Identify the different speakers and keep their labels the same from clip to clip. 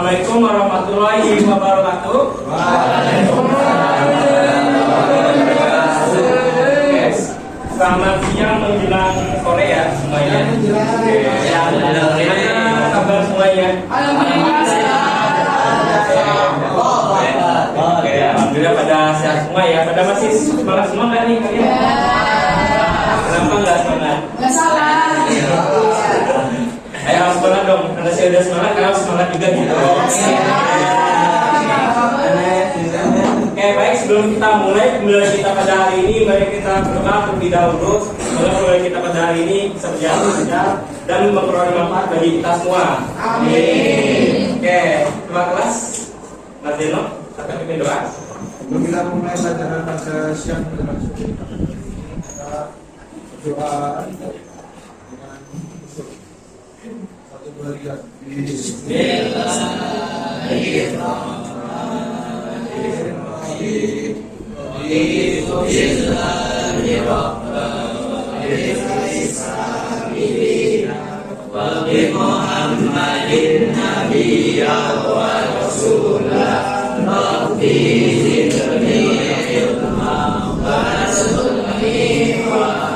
Speaker 1: Assalamualaikum warahmatullahi wabarakatuh. Selamat siang menjelang sore ya semuanya. Gimana kabar semuanya? Alhamdulillah pada sehat semua ya. Pada masih semangat semua nggak nih kalian? Kenapa nggak semangat?
Speaker 2: Nggak salah.
Speaker 1: Ayo harus semangat dong. Karena saya udah semangat, kalian harus semangat juga gitu. Oke, baik, sebelum kita mulai kita pada hari ini, mari kita berdoa terlebih dahulu. Semoga mulai kita pada hari ini bisa berjalan lancar dan memperoleh manfaat bagi kita semua. Amin. Oke, ketua kelas Martino, akan pimpin doa.
Speaker 3: Sebelum kita mulai pelajaran pada siang kita berdoa dengan satu dua tiga.
Speaker 4: Muhammadin nabiyya wa rasulah rabbi zidni ilma wa rasulni wa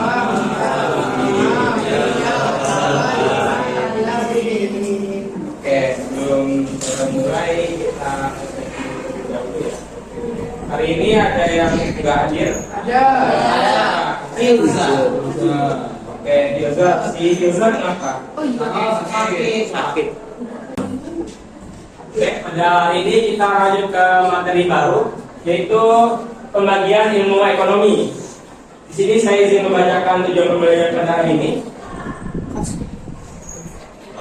Speaker 1: Oke, sebelum kita mulai kita hari ini ada yang nggak hadir? Ada. Oke, Hilza. Si Hilza kenapa? Sakit. Oke, pada hari ini kita lanjut ke materi baru, yaitu pembagian ilmu ekonomi. Di sini saya izin membacakan tujuan pembelajaran pada hari ini.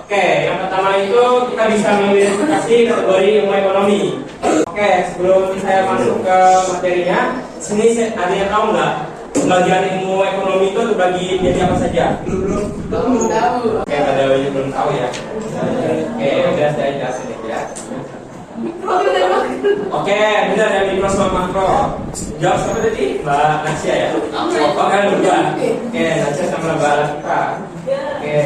Speaker 1: Oke, yang pertama itu kita bisa mengidentifikasi kategori ilmu ekonomi. Oke, sebelum saya masuk ke materinya, sini ada yang tahu nggak pembagian ilmu ekonomi itu terbagi jadi apa saja?
Speaker 2: Belum tahu.
Speaker 1: Oke, ada yang belum tahu ya. Oke, udah saya jelasin ya. Oke, benar ya, mikro sama makro. Jawab siapa tadi? Mbak Nasya ya? Oh, kan berdua. Oke, Nasya sama Mbak Latifah. Oke,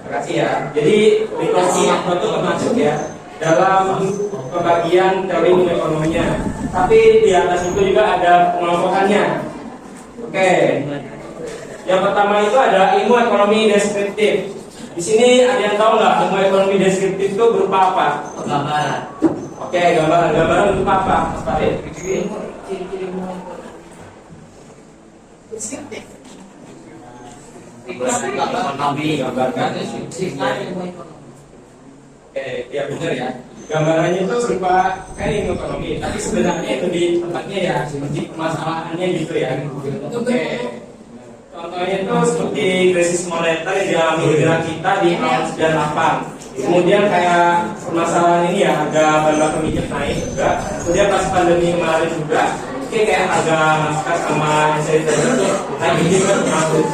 Speaker 1: terima kasih ya. Jadi mikro sama makro itu termasuk ya dalam pembagian teori ilmu ekonominya. Tapi di atas itu juga ada pengelompokannya. Oke, yang pertama itu ada ilmu ekonomi deskriptif. Di sini ada yang tahu nggak ilmu ekonomi deskriptif itu berupa apa?
Speaker 4: gambaran.
Speaker 1: Oke, gambaran berupa apa? Mas Farid?
Speaker 4: Ekonomi
Speaker 1: Gambarkan. Oke, ya benar ya. Gambarannya itu berupa kan ilmu ekonomi, tapi sebenarnya itu di tempatnya ya seperti permasalahannya gitu ya. Oke. Contohnya itu seperti krisis moneter yang dialami negara kita di tahun 98. Kemudian kayak permasalahan ini ya, harga bahan bakar minyak naik juga. Kemudian pas pandemi kemarin juga, oke, kayak harga masker sama sanitizer itu naik juga termasuk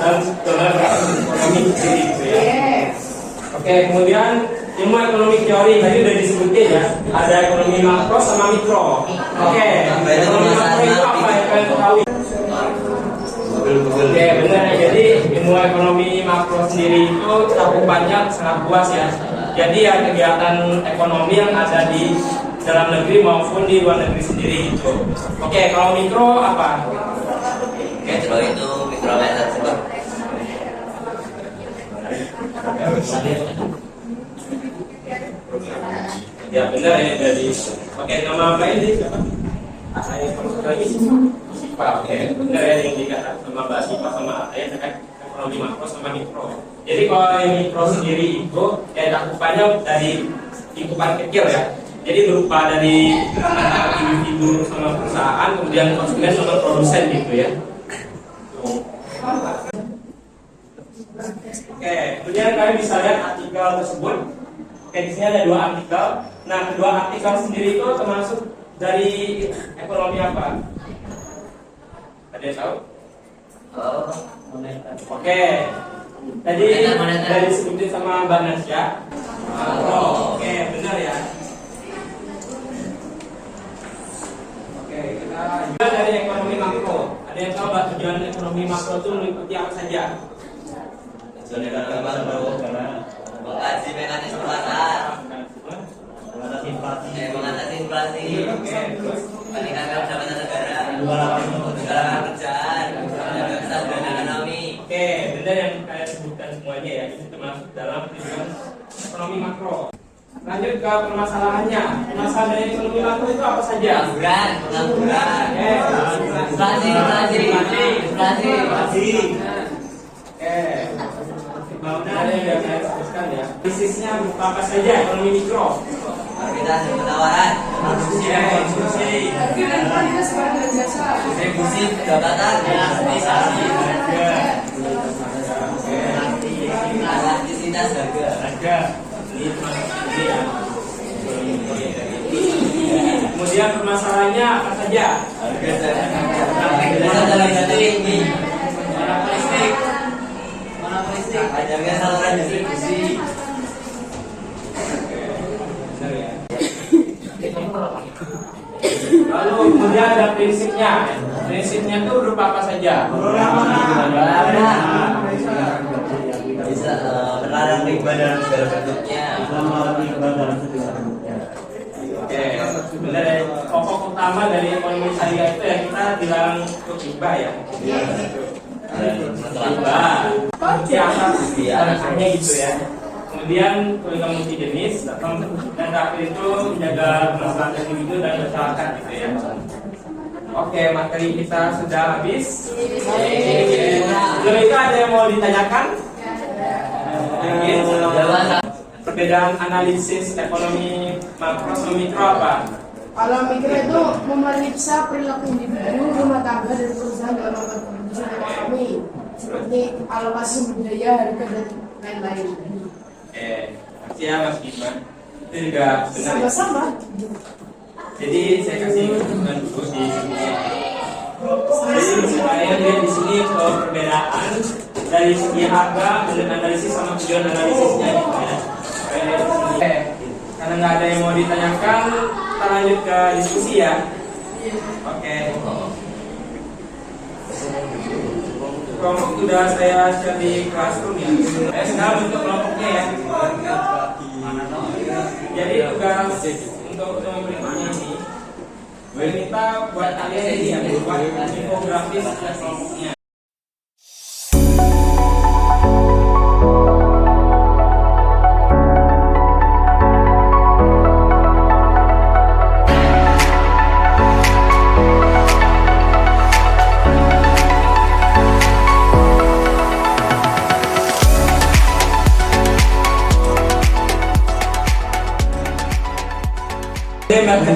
Speaker 1: dalam ekonomi sendiri gitu ya. Oke, kemudian ilmu ekonomi teori tadi udah disebutin ya, ada ekonomi makro sama mikro. Oke, ekonomi makro itu apa yang kalian ketahui? Oke, benar. Jadi ilmu ekonomi makro sendiri itu cakupannya sangat luas ya. Jadi ya kegiatan ekonomi yang ada di dalam negeri maupun di luar negeri sendiri itu. Oke, kalau mikro apa?
Speaker 4: Mikro itu mikrometer coba.
Speaker 1: Ya benar ya, jadi oke, nama Mbak ini siapa? Saya masuk lagi. Pak, oke, benar ya yang dikatakan sama Mbak Sipa sama saya terkait ekonomi makro sama mikro. Jadi kalau yang mikro sendiri itu ya cakupannya dari lingkupan kecil ya. Jadi berupa dari individu sama perusahaan, kemudian konsumen sama produsen gitu ya. Oke, kemudian kalian bisa lihat artikel tersebut. Oke, di sini ada dua artikel. Nah, kedua artikel sendiri itu termasuk dari ekonomi apa? Ada yang tahu? Oke, tadi dari disebutin sama Mbak Nasya. Oke, benar ya. Oke, kita juga dari ekonomi makro. Ada yang tahu nggak tujuan ekonomi makro itu meliputi apa saja?
Speaker 4: Mengkaji mekanisme pasar.
Speaker 1: makro. Lanjut ke permasalahannya. Permasalahan dari ekonomi makro itu apa saja?
Speaker 4: Pengangguran. Inflasi.
Speaker 1: Pembangunan ada yang saya sebutkan ya. Bisnisnya berupa apa saja? Ekonomi mikro.
Speaker 4: Permintaan dan penawaran. Produksi dan konsumsi. Distribusi jabatan. Administrasi. Elastisitas harga.
Speaker 1: Ini ya. Kemudian permasalahannya apa saja?
Speaker 4: Harga tinggi. Ajarnya saluran distribusi.
Speaker 1: Benar ya. Lalu kemudian ada prinsipnya. Prinsipnya itu berupa apa saja?
Speaker 4: Bisa melarang riba dalam segala bentuknya.
Speaker 1: Oke, sebenarnya pokok utama dari ekonomi syariah itu ya kita dilarang untuk riba ya. Riba, nanti atas hanya gitu ya. Kemudian poligami multi jenis, dan terakhir itu menjaga keberlangsungan individu dan masyarakat gitu ya. Oke, materi kita sudah habis. Sebelum itu ada yang mau ditanyakan? Perbedaan analisis ekonomi makro sama mikro apa?
Speaker 2: Kalau mikro itu memeriksa perilaku individu, rumah tangga dan perusahaan dalam mengkonsumsi ekonomi seperti alokasi sumber daya, harga dan lain-lain.
Speaker 1: Makasih ya Mas Gibran. Itu juga benar. Ya?
Speaker 2: Sama-sama.
Speaker 1: Jadi saya kasih hitungan dulu di sini. Jadi supaya lihat di sini perbedaan dari segi harga dan analisis sama tujuan analisisnya gitu ya. Karena nggak ada yang mau ditanyakan, kita lanjut ke diskusi ya. Oke. Kelompok sudah saya share di classroom ya. Saya sekarang bentuk kelompoknya ya. Jadi tugas untuk berikutnya ini, kita buat kalian ini ya, buat infografis kelompoknya.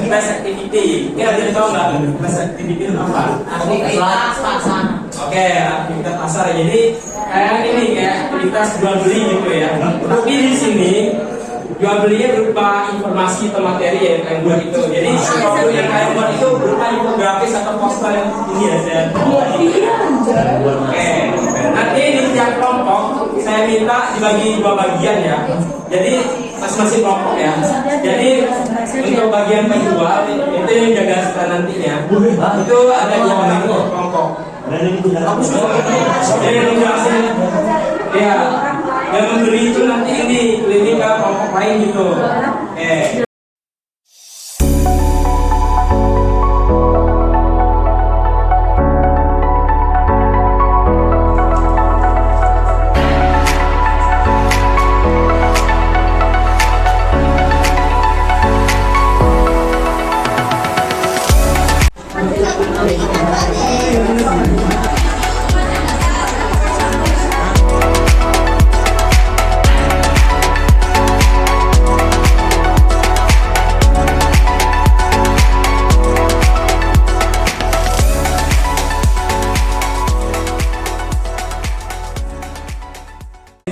Speaker 1: Best activity, kira kira tahu nggak best activity itu apa?
Speaker 2: Aktivitas pasar.
Speaker 1: Oke, aktivitas pasar. Jadi kayak ini kayak aktivitas jual beli gitu ya. Tapi di sini jual belinya berupa informasi atau materi ya yang buat itu. Jadi sesuatu yang kalian buat itu berupa infografis atau poster yang ini ya saya. Oke, nanti di tiap kelompok saya minta dibagi dua bagian ya. Jadi masing-masing kelompok ya. Jadi untuk bagian penjual itu yang jaga stand nantinya. Itu ada dua kelompok. Jadi yang jelasin ya, yang memberi itu nanti ini keliling ke kelompok lain gitu. Oke.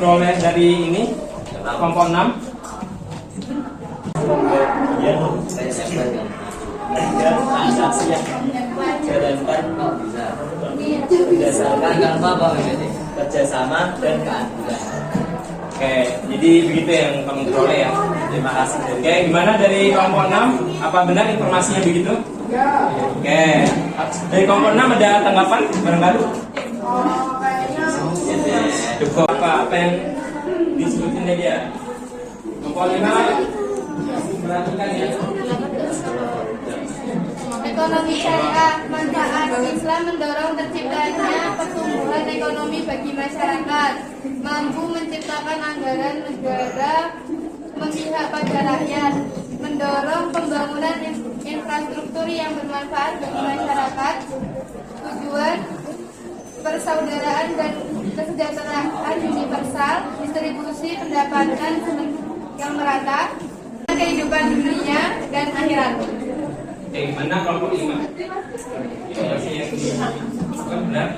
Speaker 1: Peroleh dari ini kelompok 6. Transaksi yang dijalankan berdasarkan kerjasama dan keadilan. Oke, jadi begitu yang kamu peroleh ya. Terima kasih. Oke, gimana dari kelompok 6? Apa benar informasinya begitu?
Speaker 2: Ya.
Speaker 1: Oke, dari kelompok 6 ada tanggapan barangkali?
Speaker 2: Kayaknya
Speaker 1: Cukup apa yang disebutin tadi ya? Kelompok 5 perhatikan ya.
Speaker 5: Ekonomi syariah, manfaat Islam mendorong terciptanya pertumbuhan ekonomi bagi masyarakat, mampu menciptakan anggaran negara memihak pada rakyat, mendorong pembangunan infrastruktur yang bermanfaat bagi masyarakat, tujuan persaudaraan dan kesejahteraan universal, distribusi pendapatan yang merata, kehidupan dunia dan akhirat.
Speaker 1: Oke, gimana kelompok 5? Ini masih yang di bukan benar?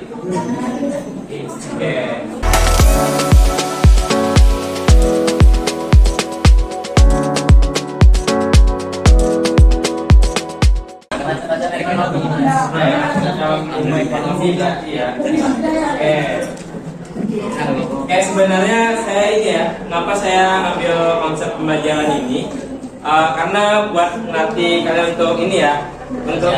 Speaker 1: Oke. Sebenarnya saya ini ya, kenapa saya ngambil konsep pembelajaran ini? Karena buat nanti kalian untuk ini ya, untuk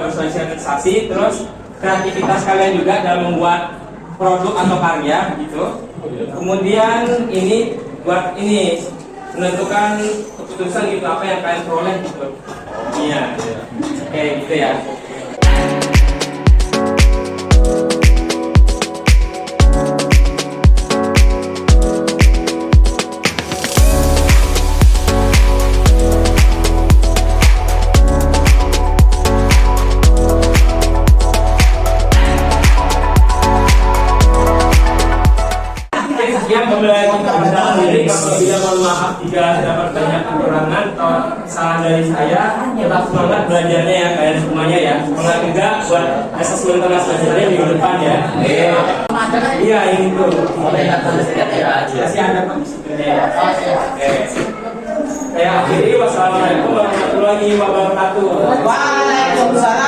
Speaker 1: bersosialisasi, terus kreativitas kalian juga dalam membuat produk atau karya gitu. Kemudian ini buat ini menentukan keputusan gitu apa yang kalian peroleh gitu. Iya, oke gitu ya. Sekian pembelajaran kita bersama diri. Apabila mohon maaf jika dapat banyak kekurangan atau salah dari saya, tetap semangat belajarnya ya kalian semuanya ya. Semangat juga buat asesmen kelas belajarnya minggu depan ya. Iya ini tuh. Masih ada Pak sebenarnya ya. Oke. Saya akhiri, wassalamualaikum warahmatullahi wabarakatuh.
Speaker 4: Waalaikumsalam.